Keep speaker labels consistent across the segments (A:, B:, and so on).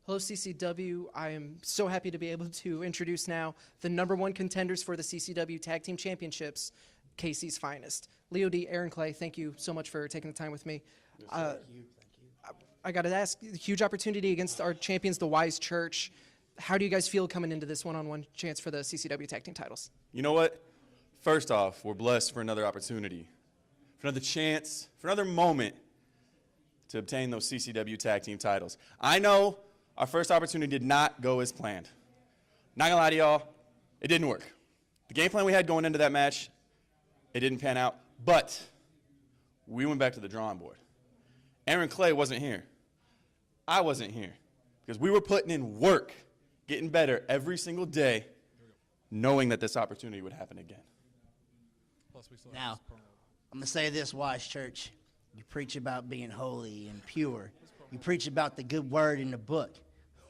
A: Hello, CCW. I am so happy to be able to introduce now the #1 contenders for the CCW Tag Team Championships, KC's Finest. Leo D, Aaron Clay, thank you so much for taking the time with me.
B: Thank you.
A: I got to ask, huge opportunity against our champions, the Wise Church. How do you guys feel coming into this one-on-one chance for the CCW Tag Team titles?
B: You know what? First off, we're blessed for another opportunity, for another chance, for another moment to obtain those CCW Tag Team titles. I know our first opportunity did not go as planned. Not gonna lie to y'all, it didn't work. The game plan we had going into that match, it didn't pan out, but we went back to the drawing board. Aaron Clay wasn't here. I wasn't here because we were putting in work, getting better every single day, knowing that this opportunity would happen again.
C: Now, I'm going to say this, Wise Church. You preach about being holy and pure. You preach about the good word in the book.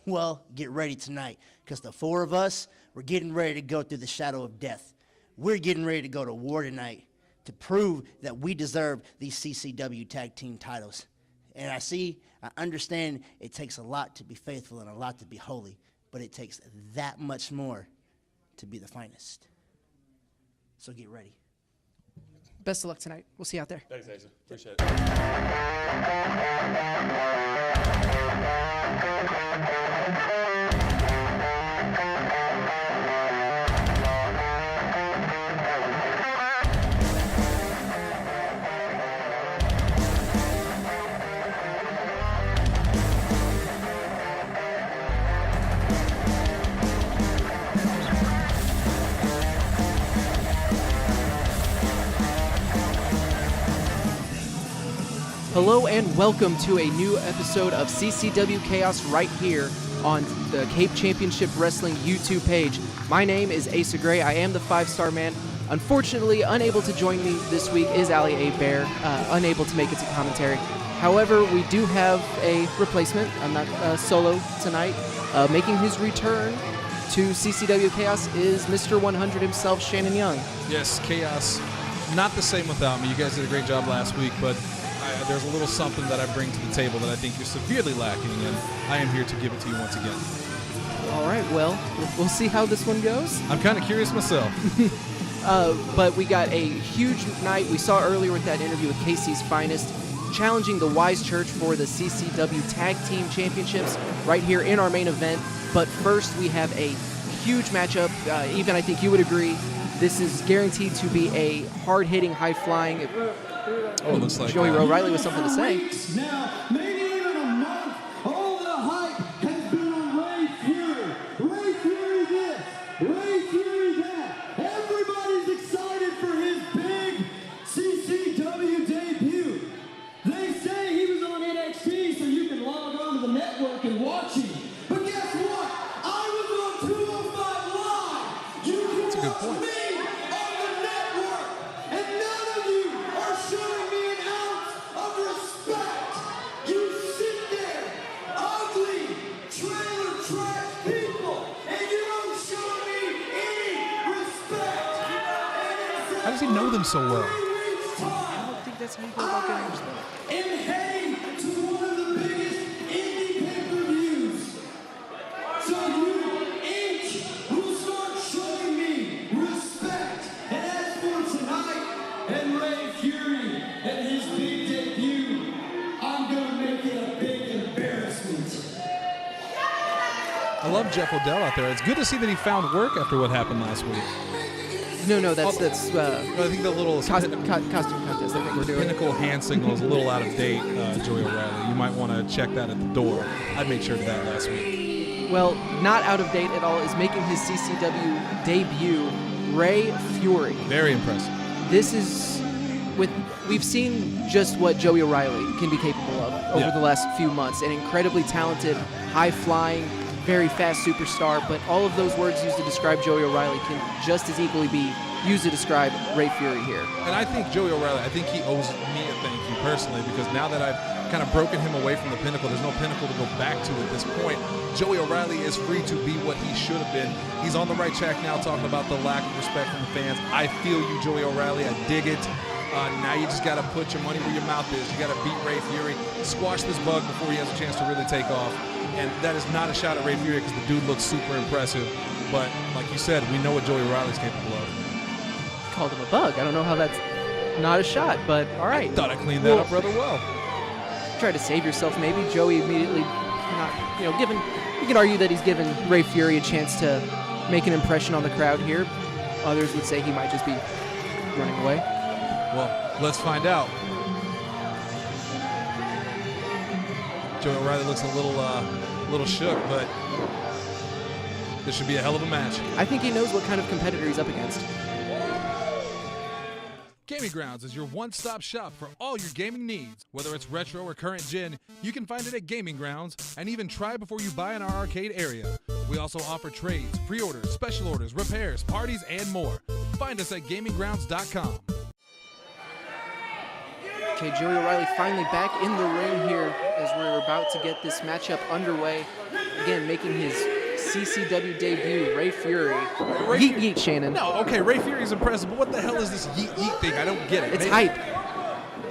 C: Well, get ready tonight, because the four of us, we're getting ready to go through the shadow of death. We're getting ready to go to war tonight to prove that we deserve these CCW Tag Team titles. And I understand it takes a lot to be faithful and a lot to be holy, but it takes that much more to be the finest. So get ready.
A: Best of luck tonight. We'll see you out there.
B: Thanks, Asa. Appreciate it.
A: Hello and welcome to a new episode of CCW Chaos right here on the Cape Championship Wrestling YouTube page. My name is Asa Gray. I am the 5-star man. Unfortunately, unable to join me this week is Ali Hebert, unable to make it to commentary. However, we do have a replacement. I'm not solo tonight. Making his return to CCW Chaos is Mr. 100 himself, Seanán Young.
D: Yes, Chaos. Not the same without me. You guys did a great job last week, but there's a little something that I bring to the table that I think you're severely lacking, and I am here to give it to you once again.
A: All right, well, we'll see how this one goes.
D: I'm kind of curious myself.
A: But we got a huge night. We saw earlier with that interview with KC's Finest, challenging the Wise Church for the CCW Tag Team Championships right here in our main event. But first, we have a huge matchup. Even I think you would agree, this is guaranteed to be a hard-hitting, high-flying.
D: Oh, it looks like
A: Joey O'Reilly with something to say.
E: Now, maybe even a month, all the hype has been on Rey Fury. Rey Fury this, Rey Fury that. Everybody's excited for his big CCW debut. They say he was on NXT, so you can log on to the network and watch him. But guess what? I was on 205 Live. You can
D: That's a good
E: watch
D: point.
E: me. Showing me an ounce of respect. You sit there, ugly, trailer trash people, and you don't show me any respect.
D: How does he know them so well?
A: I don't think that's how you go about getting respect.
E: And heading to one of the biggest indie pay-per-views. So you each will start showing me respect. And as for tonight, and Rey Fury and his big debut, I'm gonna make it a big embarrassment.
D: I love Jeff Odell out there. It's good to see that he found work after what happened last week.
A: No, that's
D: I think the little
A: costume contest I think we're doing.
D: Pinnacle hand signal is a little out of date, Joey O'Reilly. You might want to check that at the door. I made sure of that last week.
A: Well, not out of date at all is making his CCW debut, Rey Fury.
D: Very impressive.
A: This is we've seen just what Joey O'Reilly can be capable of over the last few months. An incredibly talented, high-flying, very fast superstar, but all of those words used to describe Joey O'Reilly can just as equally be used to describe Rey Fury here.
D: And I think Joey O'Reilly, I think he owes me a thank you personally, because now that I've kind of broken him away from the Pinnacle, there's no Pinnacle to go back to at this point. Joey O'Reilly is free to be what he should have been. He's on the right track now, talking about the lack of respect from the fans. I feel you, Joey O'Reilly. I dig it. Now you just got to put your money where your mouth is. You got to beat Rey Fury, squash this bug before he has a chance to really take off. And that is not a shot at Rey Fury because the dude looks super impressive. But like you said, we know what Joey O'Reilly's capable of.
A: Called him a bug. I don't know how that's not a shot, but all right.
D: I thought I cleaned that up rather well.
A: Try to save yourself, maybe. Joey immediately not, given. You can argue that he's given Rey Fury a chance to make an impression on the crowd here. Others would say he might just be running away.
D: Well, let's find out. Joey O'Reilly looks a little shook, but this should be a hell of a match.
A: I think he knows what kind of competitor he's up against.
D: Gaming Grounds is your one-stop shop for all your gaming needs. Whether it's retro or current gen, you can find it at Gaming Grounds and even try before you buy in our arcade area. We also offer trades, pre-orders, special orders, repairs, parties, and more. Find us at gaminggrounds.com.
A: Okay, Joey O'Reilly finally back in the ring here as we're about to get this matchup underway. Again, making his CCW debut, Rey Fury. Yeet, yeet, Seanán.
D: No, okay, Rey Fury's impressive, but what the hell is this yeet, yeet thing? I don't get it.
A: It's hype.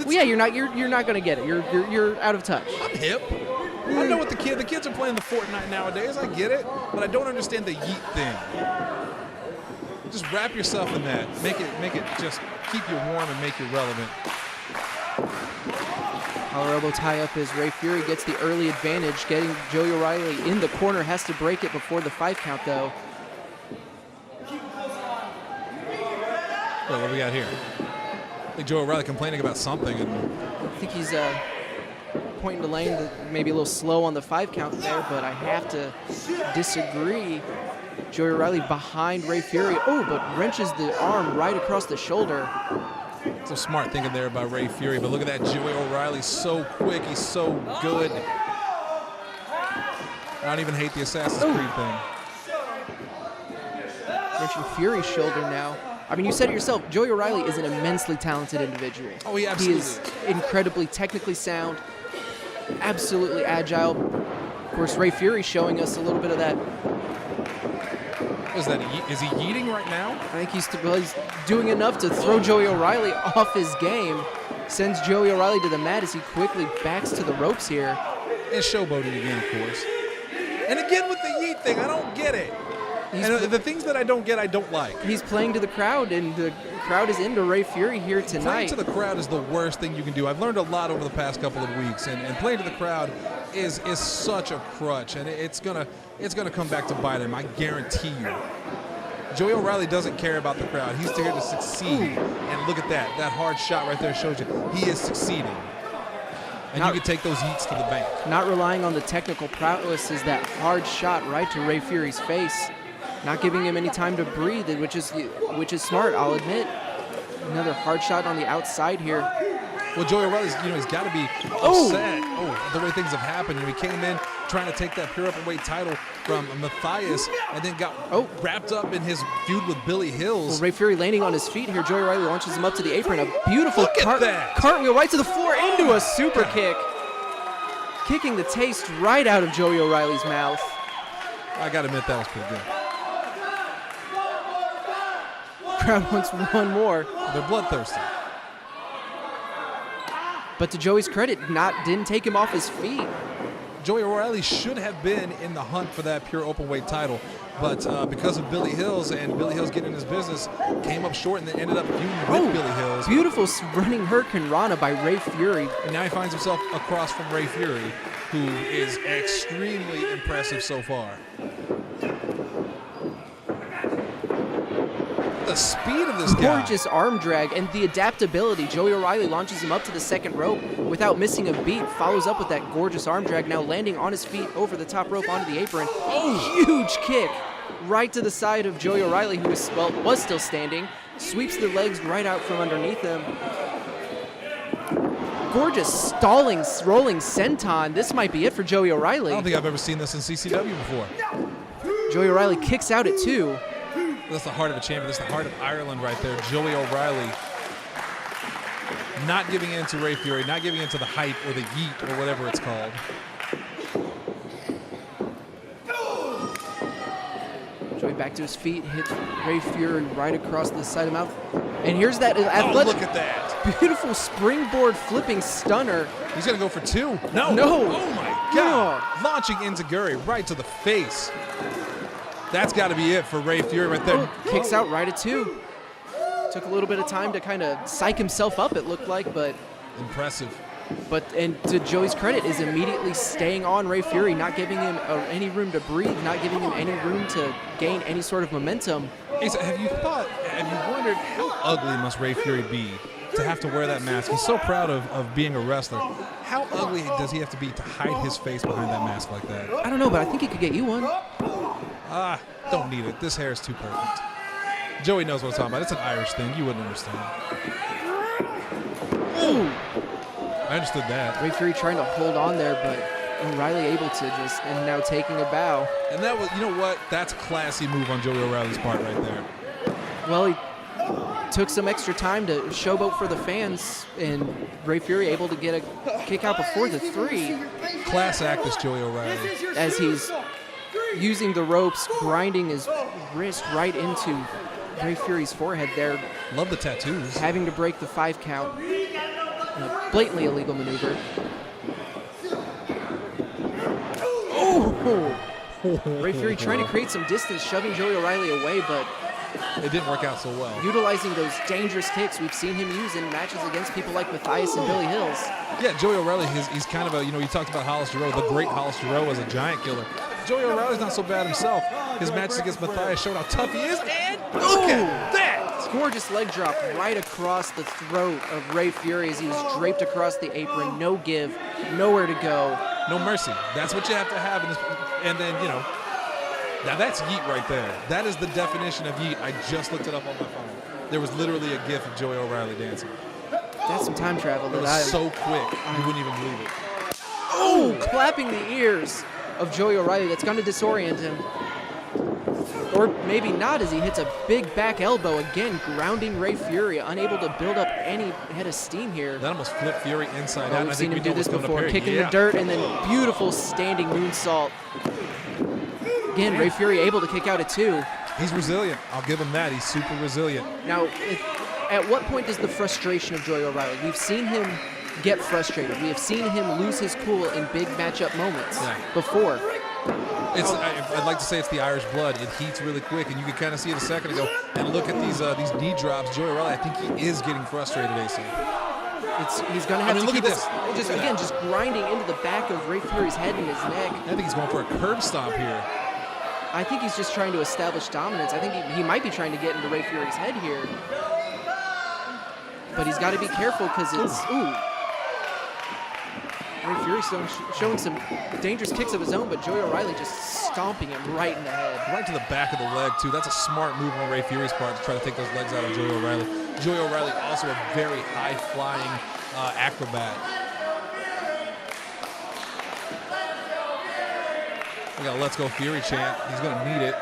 A: Well, yeah, you're not gonna get it. You're out of touch.
D: I'm hip. I know what the kids are playing the Fortnite nowadays. I get it, but I don't understand the yeet thing. Just wrap yourself in that. Make it just keep you warm and make you relevant.
A: Collar elbow tie up as Rey Fury gets the early advantage, getting Joey O'Reilly in the corner. Has to break it before the 5 count though.
D: What do we got here? I think Joey O'Reilly complaining about something.
A: I think he's pointing to Lane that maybe a little slow on the 5 count there, but I have to disagree. Joey O'Reilly behind Rey Fury. Oh, but wrenches the arm right across the shoulder.
D: Some smart thinking there by Rey Fury, but look at that Joey O'Reilly, so quick, he's so good. I don't even hate the Assassin's Creed thing.
A: Wrenching Fury's shoulder now. I mean, you said it yourself, Joey O'Reilly is an immensely talented individual.
D: Oh, he absolutely
A: is incredibly technically sound, absolutely agile. Of course, Rey Fury showing us a little bit of that.
D: Is he yeeting right now?
A: I think he's doing enough to throw Joey O'Reilly off his game. Sends Joey O'Reilly to the mat as he quickly backs to the ropes here.
D: And showboating again, of course. And again with the yeet thing, I don't get it. And the things that I don't get, I don't like.
A: He's playing to the crowd, and the crowd is into Rey Fury here tonight.
D: Playing to the crowd is the worst thing you can do. I've learned a lot over the past couple of weeks, and playing to the crowd is such a crutch, and it's gonna come back to bite him. I guarantee you. Joey O'Reilly doesn't care about the crowd. He's here to succeed. And look at that. That hard shot right there shows you he is succeeding. And you can take those yeets to the bank.
A: Not relying on the technical prowess is that hard shot right to Rey Fury's face. Not giving him any time to breathe, which is smart, I'll admit. Another hard shot on the outside here.
D: Well, Joey O'Reilly's, he's got to be upset. The way things have happened. He came in trying to take that pure openweight title from Matthias and then got wrapped up in his feud with Billy Hills.
A: Well, Rey Fury landing on his feet here. Joey O'Reilly launches him up to the apron. A beautiful cartwheel right to the floor into a super kick. Kicking the taste right out of Joey O'Reilly's mouth.
D: I got to admit, that was pretty good.
A: Crowd wants one more.
D: They're bloodthirsty.
A: But to Joey's credit, didn't take him off his feet.
D: Joey O'Reilly should have been in the hunt for that pure openweight title, but because of Billy Hills and Billy Hills getting his business, came up short and then ended up feuding with Billy Hills.
A: Beautiful running Hurricane Rana by Rey Fury.
D: And now he finds himself across from Rey Fury, who is extremely impressive so far. The speed of this guy.
A: Gorgeous arm drag and the adaptability. Joey O'Reilly launches him up to the second rope without missing a beat. Follows up with that gorgeous arm drag, now landing on his feet over the top rope onto the apron. Huge kick right to the side of Joey O'Reilly, who was still standing. Sweeps the legs right out from underneath him. Gorgeous stalling, rolling senton. This might be it for Joey O'Reilly.
D: I don't think I've ever seen this in CCW before.
A: Joey O'Reilly kicks out at 2.
D: That's the heart of a champion. That's the heart of Ireland right there. Joey O'Reilly not giving in to Rey Fury, not giving in to the hype or the yeet or whatever it's called.
A: Joey back to his feet, hits Rey Fury right across the side of the mouth. And here's that athletic,
D: look at that.
A: Beautiful springboard flipping stunner.
D: He's going to go for 2. No.
A: No.
D: Oh, my God. Launching enziguri right to the face. That's got to be it for Rey Fury right there.
A: Kicks out right at 2. Took a little bit of time to kind of psych himself up, it looked like, but...
D: Impressive.
A: And to Joey's credit, is immediately staying on Rey Fury, not giving him any room to breathe, not giving him any room to gain any sort of momentum.
D: Asa, have you wondered how ugly must Rey Fury be to have to wear that mask? He's so proud of being a wrestler. How ugly does he have to be to hide his face behind that mask like that?
A: I don't know, but I think he could get you one.
D: Don't need it. This hair is too perfect. Joey knows what I'm talking about. It's an Irish thing. You wouldn't understand.
A: Ooh.
D: I understood that.
A: Rey Fury trying to hold on there, but O'Reilly able to and now taking a bow.
D: And that was, you know what? That's a classy move on Joey O'Reilly's part right there.
A: Well, he took some extra time to showboat for the fans, and Rey Fury able to get a kick out before the 3.
D: Class act, this Joey O'Reilly.
A: As he's using the ropes, grinding his wrist right into Rey Fury's forehead there.
D: Love the tattoos.
A: Having to break the 5 count. A blatantly illegal maneuver. Oh! Rey Fury trying to create some distance, shoving Joey O'Reilly away, but
D: it didn't work out so well.
A: Utilizing those dangerous kicks we've seen him use in matches against people like Matthias and Billy Hills.
D: Yeah, Joey O'Reilly, he's kind of a, you talked about Hollis Giroux, the great Hollis Giroux as a giant killer. Joey O'Reilly's not so bad himself. His matches against Matthias showed how tough he is, and look at that!
A: Gorgeous leg drop right across the throat of Rey Fury as he was draped across the apron. No give, nowhere to go.
D: No mercy. That's what you have to have in this. And then, now that's yeet right there. That is the definition of yeet. I just looked it up on my phone. There was literally a gif of Joey O'Reilly dancing.
A: That's some time travel.
D: It was so quick, you wouldn't even believe it.
A: Oh, clapping the ears of Joey O'Reilly. That's going to disorient him. Or maybe not, as he hits a big back elbow again, grounding Rey Fury, unable to build up any head of steam here.
D: That almost flipped Fury inside out.
A: We've seen him do this before, kicking the dirt and then beautiful standing moonsault. Again, Rey Fury able to kick out at 2.
D: He's resilient. I'll give him that. He's super resilient.
A: Now, at what point does the frustration of Joey O'Reilly? We've seen him get frustrated. We have seen him lose his cool in big matchup moments before.
D: I'd like to say it's the Irish blood. It heats really quick, and you could kind of see it a second ago. And look at these knee drops. Joey O'Reilly, I think he is getting frustrated, AC.
A: He's going to have to
D: look
A: keep
D: at this.
A: Just grinding into the back of Rey Fury's head and his neck.
D: I think he's going for a curb stomp here.
A: I think he's just trying to establish dominance. I think he might be trying to get into Rey Fury's head here. But he's got to be careful because it's... Rey Fury showing some dangerous kicks of his own, but Joey O'Reilly just stomping him right in the head.
D: Right to the back of the leg, too. That's a smart move on Rey Fury's part to try to take those legs out of Joey O'Reilly. Joey O'Reilly also a very high-flying acrobat. We got a Let's Go Fury chant. He's going to need it.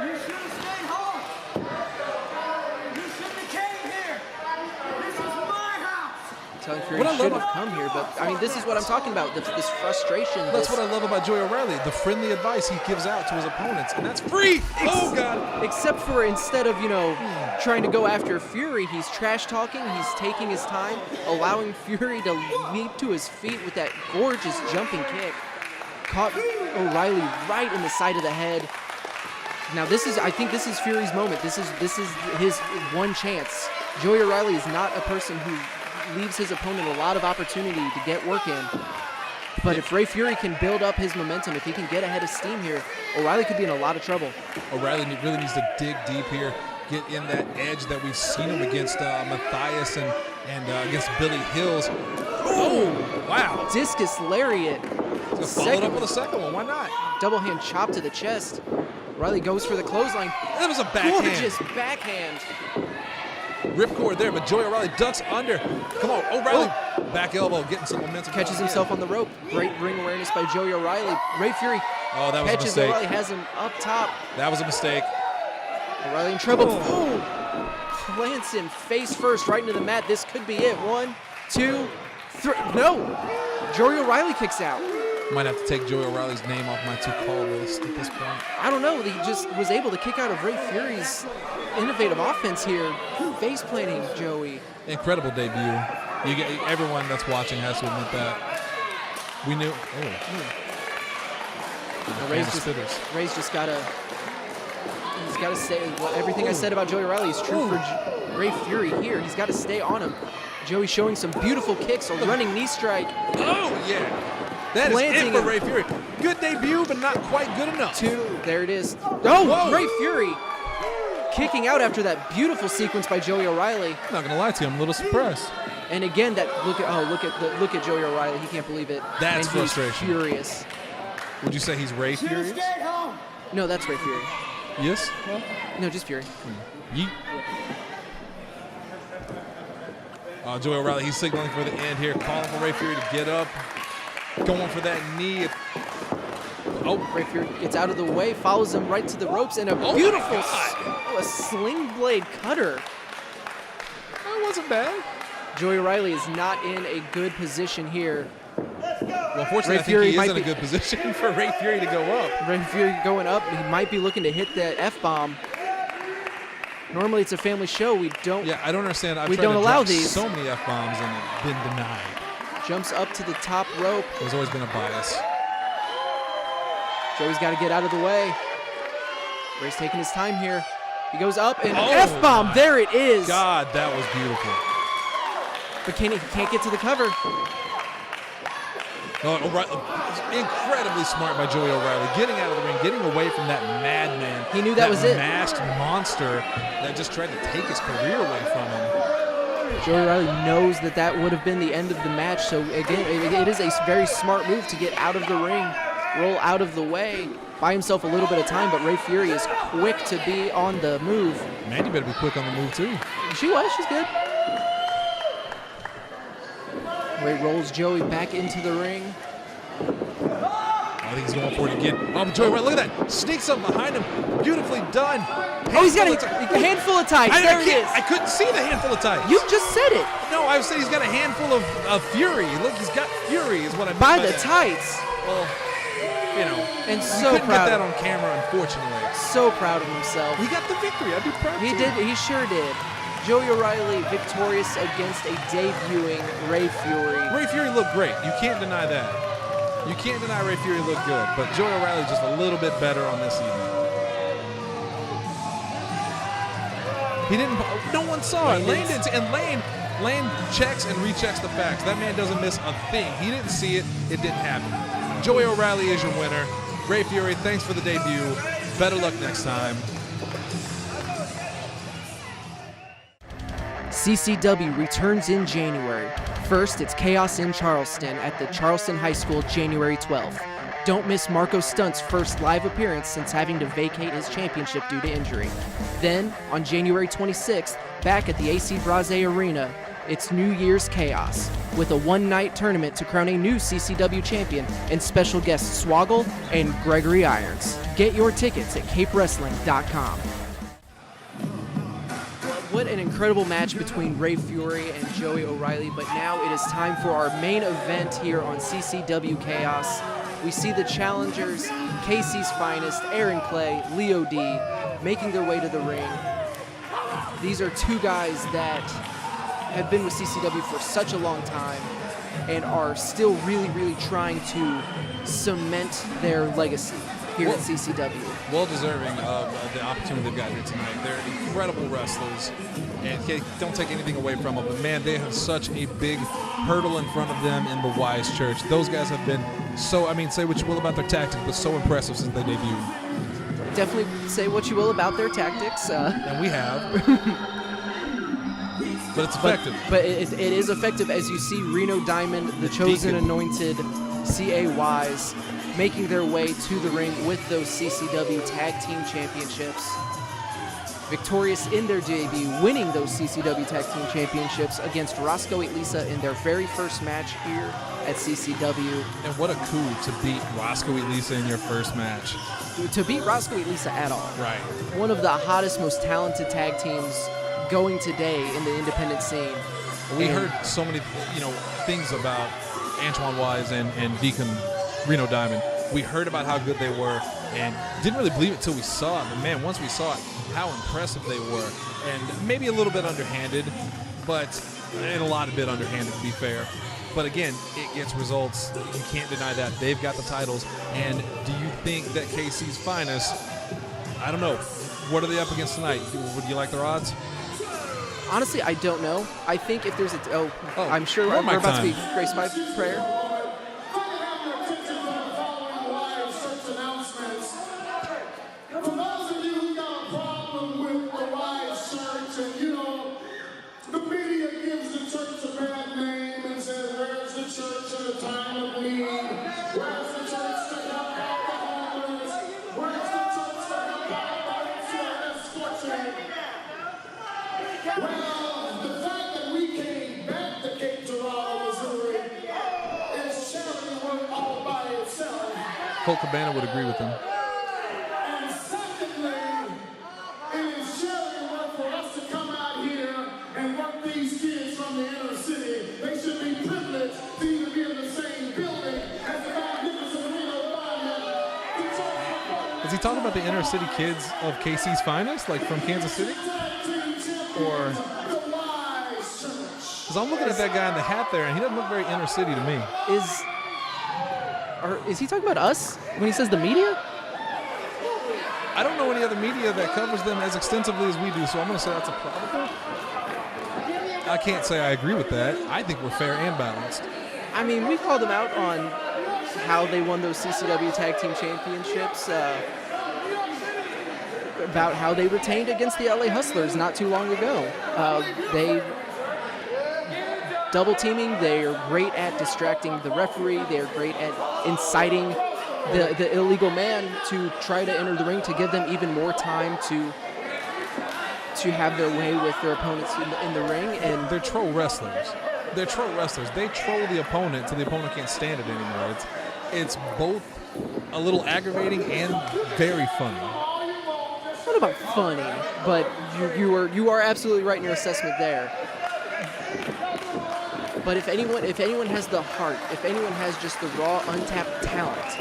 A: Telling Fury should have come here, but I mean, this is what I'm talking about. This frustration.
D: That's what I love about Joey O'Reilly. The friendly advice he gives out to his opponents, and that's free. Oh God!
A: Except for instead of trying to go after Fury, he's trash talking. He's taking his time, allowing Fury to leap to his feet with that gorgeous jumping kick. Caught O'Reilly right in the side of the head. Now I think this is Fury's moment. This is his one chance. Joey O'Reilly is not a person who leaves his opponent a lot of opportunity to get work in. But if Rey Fury can build up his momentum, if he can get ahead of steam here, O'Reilly could be in a lot of trouble.
D: O'Reilly really needs to dig deep here, get in that edge that we've seen him against Matthias and against Billy Hills. Oh, wow.
A: Discus lariat.
D: Follow it up with a second one. Why not?
A: Double hand chop to the chest. O'Reilly goes for the clothesline.
D: That was a backhand.
A: Gorgeous backhand.
D: Ripcord there, but Joey O'Reilly ducks under. Come on, O'Reilly. Back elbow, getting some momentum.
A: Catches himself on the rope. Great ring awareness by Joey O'Reilly. Rey Fury
D: that was
A: catches
D: a mistake.
A: O'Reilly, has him up top.
D: That was a mistake.
A: O'Reilly in trouble. Boom! Plants him face first right into the mat. This could be it. 1, 2, 3. No! Joey O'Reilly kicks out.
D: Might have to take Joey O'Reilly's name off my to-call list at this point.
A: I don't know. He just was able to kick out of Rey Fury's innovative offense here. Face planting Joey.
D: Incredible debut. Everyone that's watching has to admit that. We knew.
A: Rey's just gotta say everything I said about Joey O'Reilly is true for Rey Fury here. He's got to stay on him. Joey showing some beautiful kicks, a running knee strike.
D: Oh, yeah. That is it for Rey Fury. Good debut, but not quite good enough.
A: There it is. Oh, Rey Fury kicking out after that beautiful sequence by Joey O'Reilly.
D: I'm not gonna lie to you, I'm a little surprised.
A: And again, look at Joey O'Reilly. He can't believe it.
D: That's
A: and he's
D: frustration.
A: Furious.
D: Would you say he's Rey Furious?
A: No, that's Rey Fury.
D: Yes?
A: No, just Fury.
D: Yeet. Joey O'Reilly, he's signaling for the end here, calling for Rey Fury to get up, going for that knee.
A: Rey Fury gets out of the way, follows him right to the ropes, and a beautiful a sling blade cutter.
D: That wasn't bad.
A: Joey O'Reilly is not in a good position here.
D: Well, fortunately, I think he is in a good position for Rey Fury to go up.
A: Rey Fury going up. He might be looking to hit that F-bomb. Normally, it's a family show. We don't.
D: Yeah, I don't understand.
A: We don't allow these.
D: So many F-bombs and been denied.
A: Jumps up to the top rope.
D: There's always been a bias.
A: Joey's got to get out of the way. Rey's taking his time here. He goes up and F-bomb. There it is.
D: God, that was beautiful.
A: But he can't get to the cover.
D: No, incredibly smart by Joey O'Reilly, getting out of the ring, getting away from that madman.
A: He knew that was it.
D: Masked monster that just tried to take his career away from him.
A: Joey O'Reilly knows that would have been the end of the match. So again, it is a very smart move to get out of the ring, roll out of the way, buy himself a little bit of time. But Rey Fury is quick to be on the move.
D: Mandy better be quick on the move too.
A: She's good. Rey rolls Joey back into the ring.
D: I think he's going for it again. Joey, look at that. Sneaks up behind him. Beautifully done.
A: He's got a handful of tights. There it is.
D: I couldn't see the handful of tights.
A: You just said it.
D: No, I was saying he's got a handful of fury. Look, he's got fury is what I meant
A: by the tights.
D: Well,
A: and so
D: couldn't
A: proud.
D: Get that on camera, unfortunately.
A: So proud of himself.
D: He got the victory. I'd be proud.
A: He did. He sure did. Joey O'Reilly victorious against a debuting Rey Fury.
D: Rey Fury looked great. You can't deny that. You can't deny Rey Fury looked good, but Joey O'Reilly just a little bit better on this evening. He didn't. No one saw it. Lane didn't. And Lane checks and rechecks the facts. That man doesn't miss a thing. He didn't see it. It didn't happen. Joey O'Reilly is your winner. Rey Fury, thanks for the debut. Better luck next time.
A: CCW returns in January. First, it's Chaos in Charleston at the Charleston High School, January 12th. Don't miss Marco Stunt's first live appearance since having to vacate his championship due to injury. Then, on January 26th, back at the AC Braze Arena, it's New Year's Chaos, with a one-night tournament to crown a new CCW champion and special guests Swoggle and Gregory Irons. Get your tickets at capewrestling.com. What an incredible match between Rey Fury and Joey O'Reilly, but now it is time for our main event here on CCW Chaos. We see the challengers, KC's Finest, Aaron Clay, Leo D, making their way to the ring. These are two guys that have been with CCW for such a long time and are still really, really trying to cement their legacy here at CCW.
D: Well deserving of the opportunity they've got here tonight. They're incredible wrestlers, and don't take anything away from them, but man, they have such a big hurdle in front of them in the Wise Church. Those guys have been say what you will about their tactics, but so impressive since they debuted.
A: Definitely say what you will about their tactics.
D: And we have. But it's effective.
A: But it is effective, as you see Reno Diamond, the chosen anointed CA Wise, making their way to the ring with those CCW Tag Team Championships. Victorious in their debut, winning those CCW Tag Team Championships against Roscoe 8 Lisa in their very first match here at CCW.
D: And what a coup to beat Roscoe 8 Lisa in your first match.
A: To beat Roscoe 8 Lisa at all.
D: Right.
A: One of the hottest, most talented tag teams going today in the independent scene.
D: We heard so many, things about Antoine Wise and Deacon Reno Diamond. We heard about how good they were and didn't really believe it till we saw it. But man, once we saw it, how impressive they were. And maybe a little bit underhanded, but a lot of bit underhanded, to be fair. But again, it gets results. You can't deny that. They've got the titles. And do you think that KC's Finest, I don't know, what are they up against tonight? Would you like their odds?
A: Honestly, I don't know. I think if there's I'm sure we're about to be graced by prayer.
D: Colt Cabana would agree with him.
E: And secondly, it is charity work for us to come out here and work these kids from the inner city. They should be privileged to even be in the same building as the magnificent Reno Fire.
D: Is he talking about the inner city kids of KC's Finest, like from Kansas City? Or, because I'm looking at that guy in the hat there, and he doesn't look very inner city to me.
A: Is he talking about us when he says the media?
D: I don't know any other media that covers them as extensively as we do, so I'm going to say that's a probable. I can't say I agree with that. I think we're fair and balanced.
A: I mean, we called them out on how they won those CCW Tag Team Championships, about how they retained against the LA Hustlers not too long ago. They double teaming. They are great at distracting the referee. They are great at inciting the illegal man to try to enter the ring to give them even more time to have their way with their opponents in the ring. And
D: they're troll wrestlers. They troll the opponent till the opponent can't stand it anymore. It's both a little aggravating and very funny.
A: Not about funny, but you are absolutely right in your assessment there. But if anyone has the heart, if anyone has just the raw, untapped talent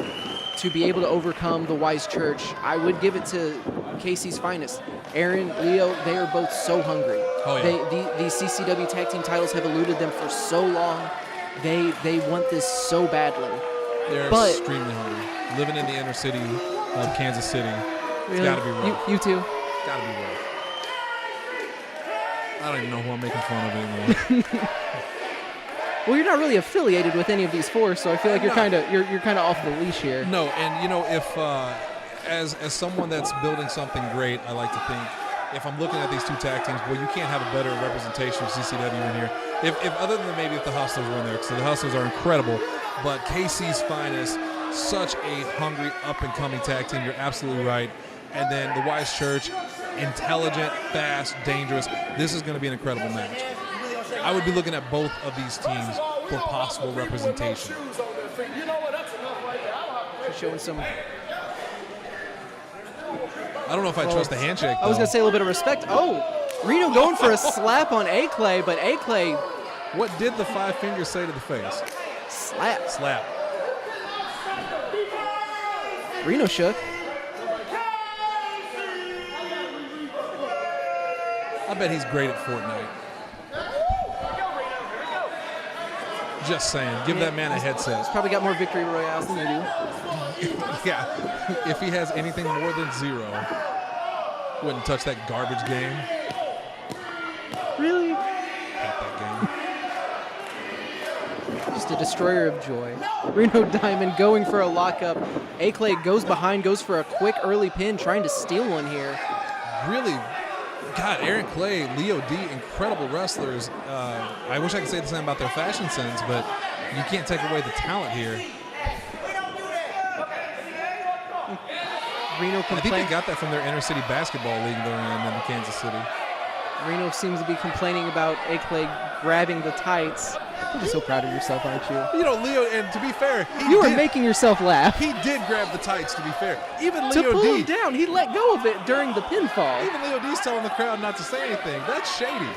A: to be able to overcome the Wise Church, I would give it to KC's Finest. Aaron, Leo, they are both so hungry.
D: Oh, yeah.
A: These CCW Tag Team titles have eluded them for so long. They want this so badly.
D: They're extremely hungry. Living in the inner city of Kansas City, it's got to be rough.
A: You too.
D: It's got to be rough. I don't even know who I'm making fun of anymore.
A: Well, you're not really affiliated with any of these four, so I feel like you're kind of off the leash here.
D: No, and you know, if as someone that's building something great, I like to think if I'm looking at these two tag teams, well, you can't have a better representation of CCW in here. If other than maybe if the Hustlers were in there, because the Hustlers are incredible, but KC's Finest, such a hungry up and coming tag team. You're absolutely right. And then the Wise Church, intelligent, fast, dangerous. This is going to be an incredible match. I would be looking at both of these teams for possible representation.
A: Showing some.
D: I don't know if I trust the handshake, though.
A: I was going to say a little bit of respect. Oh, Reno going for a slap on A-Clay, but A-Clay.
D: What did the five fingers say to the face?
A: Slap.
D: Slap.
A: Reno shook.
D: I bet he's great at Fortnite. Just saying. Give that man a headset.
A: He's probably got more victory royales than you do.
D: Yeah. If he has anything more than 0, wouldn't touch that garbage game.
A: Really?
D: Hate that game.
A: Just a destroyer of joy. Reno Diamond going for a lockup. A-Clay goes behind, goes for a quick early pin, trying to steal one here.
D: Really, God, Aaron Clay, Leo D, incredible wrestlers. I wish I could say the same about their fashion sense, but you can't take away the talent here.
A: Reno
D: I think they got that from their inner city basketball league going on in Kansas City.
A: Reno seems to be complaining about A-Clay grabbing the tights. You're so proud of yourself, aren't you?
D: You know, Leo, and to be fair,
A: you are making yourself laugh.
D: He did grab the tights, to be fair. Even
A: to
D: Leo
A: pull
D: D.
A: him down, he let go of it during the pinfall.
D: Even Leo D's telling the crowd not to say anything. That's shady.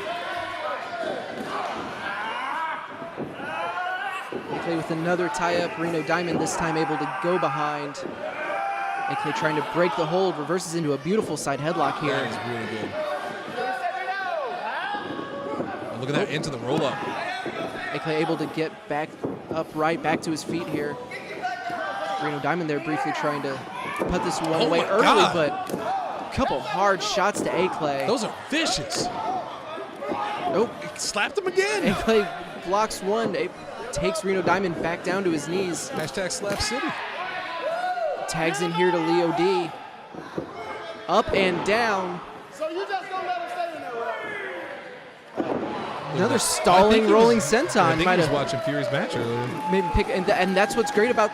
A: A-Clay with another tie-up. Reno Diamond this time able to go behind. A-Clay trying to break the hold, reverses into a beautiful side headlock here.
D: That is really good. Look at that, into the roll-up.
A: A-Clay able to get back upright, back to his feet here. Reno Diamond there briefly trying to put this one away early, but a couple hard shots to A-Clay.
D: Those are vicious.
A: Nope.
D: Slapped him again.
A: A-Clay blocks one, takes Reno Diamond back down to his knees.
D: Hashtag Slap City.
A: Tags in here to Leo D. Up and down.
E: So you just gonna let him stay in there, right?
A: Another stalling rolling senton.
D: I think
A: might
D: he was
A: have
D: watching Fury's match earlier.
A: maybe pick, and that's what's great about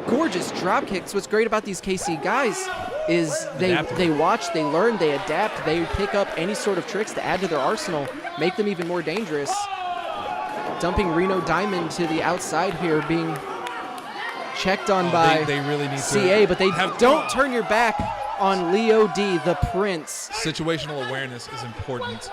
A: gorgeous drop kicks. What's great about these KC guys is they watch, they learn, they adapt, they pick up any sort of tricks to add to their arsenal, make them even more dangerous. Dumping Reno Diamond to the outside here, being checked on by
D: they really need
A: CA,
D: to
A: but they don't turn your back on Leo D, the Prince.
D: Situational awareness is important.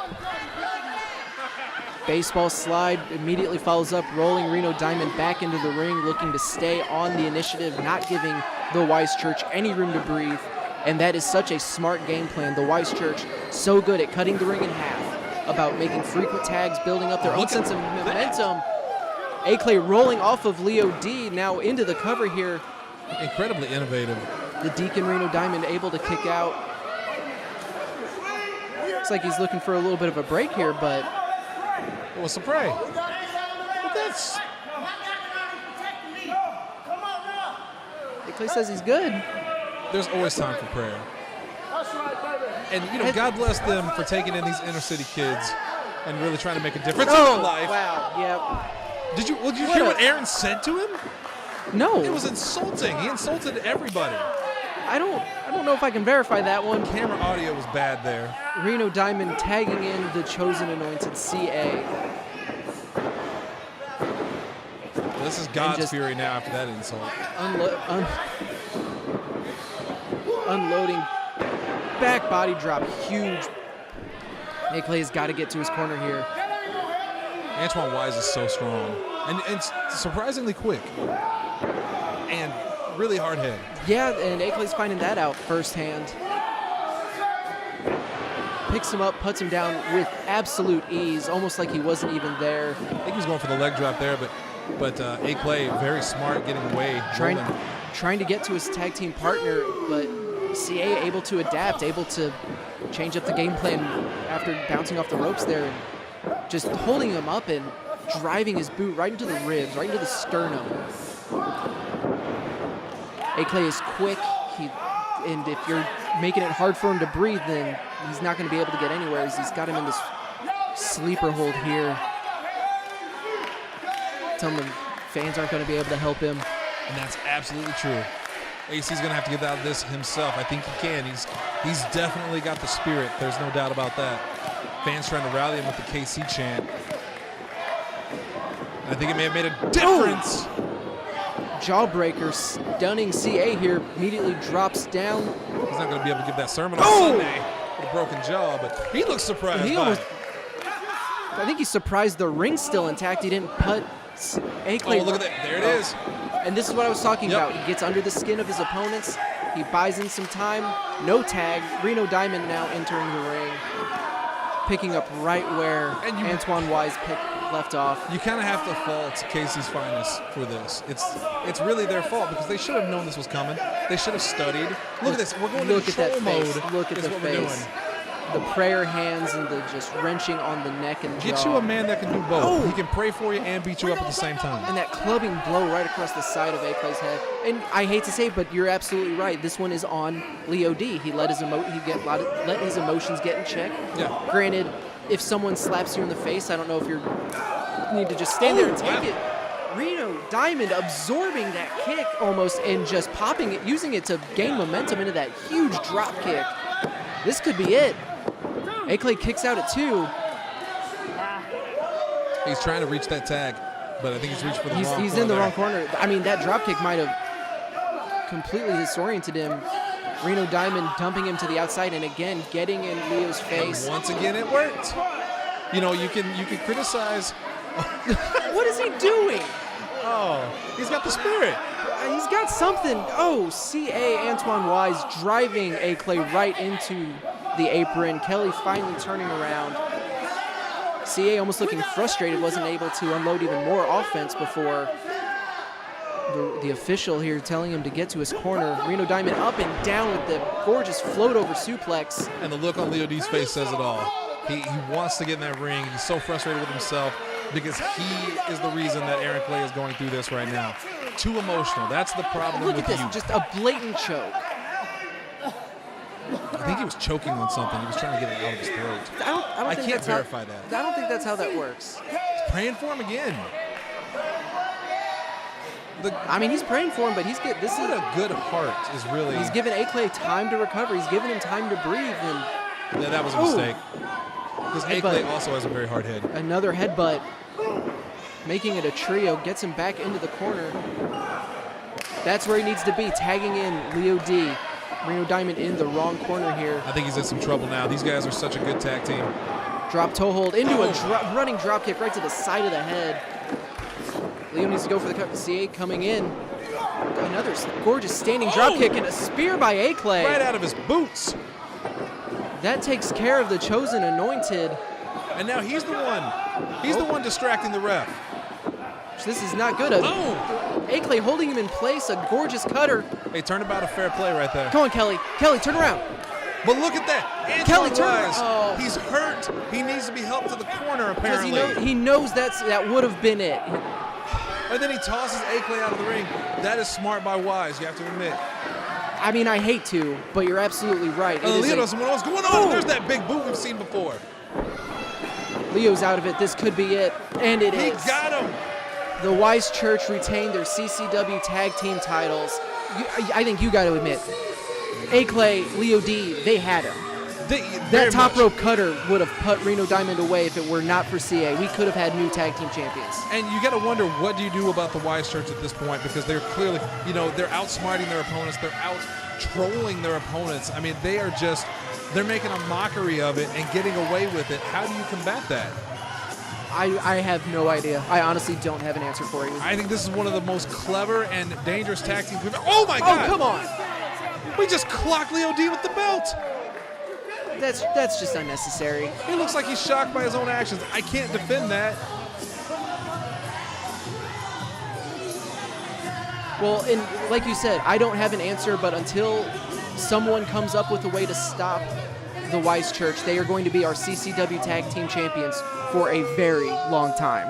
A: Baseball slide immediately follows up, rolling Reno Diamond back into the ring, looking to stay on the initiative, not giving the Wise Church any room to breathe. And that is such a smart game plan. The Wise Church, so good at cutting the ring in half, about making frequent tags, building up their own sense of momentum. A-Clay rolling off of Leo D, now into the cover here.
D: Incredibly innovative.
A: The Deacon Reno Diamond able to kick out. Looks like he's looking for a little bit of a break here, but
D: What's the prey? But that's
A: A-Clay says he's good.
D: there's always time for prayer. And God bless them for taking in these inner city kids and really trying to make a difference in their life.
A: Wow, yep.
D: Did you hear what Aaron said to him?
A: No.
D: It was insulting. He insulted everybody.
A: I don't know if I can verify that one.
D: Camera audio was bad there.
A: Reno Diamond tagging in the chosen anointed CA.
D: This is God's
A: just
D: fury now after that insult.
A: Unloading. Back body drop. Huge. A-Clay has got to get to his corner here.
D: Antoine Wise is so strong and surprisingly quick and really hard hit.
A: Yeah, and A-Clay's finding that out firsthand. Picks him up, puts him down with absolute ease, almost like he wasn't even there.
D: I think he was going for the leg drop there, but A-Clay very smart, getting away.
A: Trying to get to his tag team partner, but CA able to adapt, able to change up the game plan after bouncing off the ropes there, and just holding him up and driving his boot right into the ribs, right into the sternum. A-Clay is quick, and if you're making it hard for him to breathe, then he's not going to be able to get anywhere. He's got him in this sleeper hold here. Telling them fans aren't going to be able to help him.
D: And that's absolutely true. AC's going to have to get out of this himself. I think he can. He's definitely got the spirit. There's no doubt about that. Fans trying to rally him with the KC chant. I think it may have made a difference.
A: Jawbreaker stunning CA here, immediately drops down.
D: He's not going to be able to give that sermon on Sunday with a broken jaw, but he looks surprised.
A: I think he's surprised the ring's still intact. He didn't put A-Clay.
D: Oh, look at that. There it is.
A: And this is what I was talking about. He gets under the skin of his opponents. He buys in some time. No tag. Reno Diamond now entering the ring. Picking up right where Antoine Wise left off.
D: You kind of have to fault KC's Finest for this. It's really their fault because they should have known this was coming. They should have studied. Look at this. We're going to control mode.
A: Look at the face. The prayer hands and the just wrenching on the neck and jaw.
D: Get you a man that can do both. He can pray for you and beat you up at the same time.
A: And that clubbing blow right across the side of A-Clay's head. And I hate to say it, but you're absolutely right. This one is on Leo D. He let his emotions get in check.
D: Yeah.
A: Granted, if someone slaps you in the face, I don't know if you need to just stand there and take it. Reno Diamond absorbing that kick almost and just popping it, using it to gain momentum into that huge drop kick. This could be it. A-Clay kicks out at 2.
D: He's trying to reach that tag, but I think he's reached for the wrong corner.
A: He's in the wrong corner. I mean, that drop kick might have completely disoriented him. Reno Diamond dumping him to the outside and again getting in Leo's face.
D: And once again, it worked. You know, you can criticize.
A: What is he doing?
D: Oh, he's got the spirit.
A: He's got something. Oh, CA Antoine Wise driving A-Clay right into the apron. Kelly finally turning around. CA almost looking frustrated, wasn't able to unload even more offense before the official here telling him to get to his corner. Reno Diamond up and down with the gorgeous float over suplex.
D: And the look on Leo D's face says it all. He wants to get in that ring. He's so frustrated with himself because he is the reason that Aaron Clay is going through this right now. Too emotional. That's the problem
A: Look
D: with
A: at this,
D: you.
A: just a blatant choke.
D: I think he was choking on something. He was trying to get it out of his throat.
A: I
D: can't verify that.
A: I don't think that's how that works.
D: He's praying for him again.
A: I mean, he's praying for him, but he's good. This is
D: a good heart is really.
A: He's given A-Clay time to recover. He's given him time to breathe. And
D: yeah, that was a mistake. Because A-Clay also has a very hard head.
A: Another headbutt, making it a trio, gets him back into the corner. That's where he needs to be, tagging in Leo D. Reno Diamond in the wrong corner here.
D: I think he's in some trouble now. These guys are such a good tag team.
A: Drop toe hold into a running drop kick right to the side of the head. Leo needs to go for the cut. CA coming in. Another gorgeous standing drop kick and a spear by A-Clay.
D: Right out of his boots.
A: That takes care of the chosen anointed.
D: And now he's the one. He's the one distracting the ref.
A: This is not good. A-Clay holding him in place. A gorgeous cutter.
D: Hey, turnabout a fair play right there.
A: Come on, Kelly. Kelly, turn around.
D: But look at that.
A: Kelly, turn around. Oh.
D: He's hurt. He needs to be helped to the corner, apparently.
A: Because he knows that would have been it.
D: And then he tosses A-Clay out of the ring. That is smart by Wise, you have to admit.
A: I mean, I hate to, but you're absolutely right.
D: Leo doesn't know what's going on. There's that big boot we've seen before.
A: Leo's out of it. This could be it. And it is.
D: He got him.
A: The Wise Church retained their CCW tag team titles. I think you got to admit, A-Clay, Leo D, they had him. That top rope cutter would have put Reno Diamond away if it were not for CA. We could have had new tag team champions.
D: And you got to wonder, what do you do about the Wise Church at this point? Because they're clearly, they're outsmarting their opponents. They're out trolling their opponents. I mean, they're making a mockery of it and getting away with it. How do you combat that?
A: I have no idea. I honestly don't have an answer for you.
D: I think this is one of the most clever and dangerous tag teams we've ever. Oh my God!
A: Oh, come on!
D: We just clocked Leo D with the belt.
A: That's just unnecessary.
D: He looks like he's shocked by his own actions. I can't defend that.
A: Well, and like you said, I don't have an answer, but until someone comes up with a way to stop the Wise Church, they are going to be our CCW Tag Team Champions for a very long time.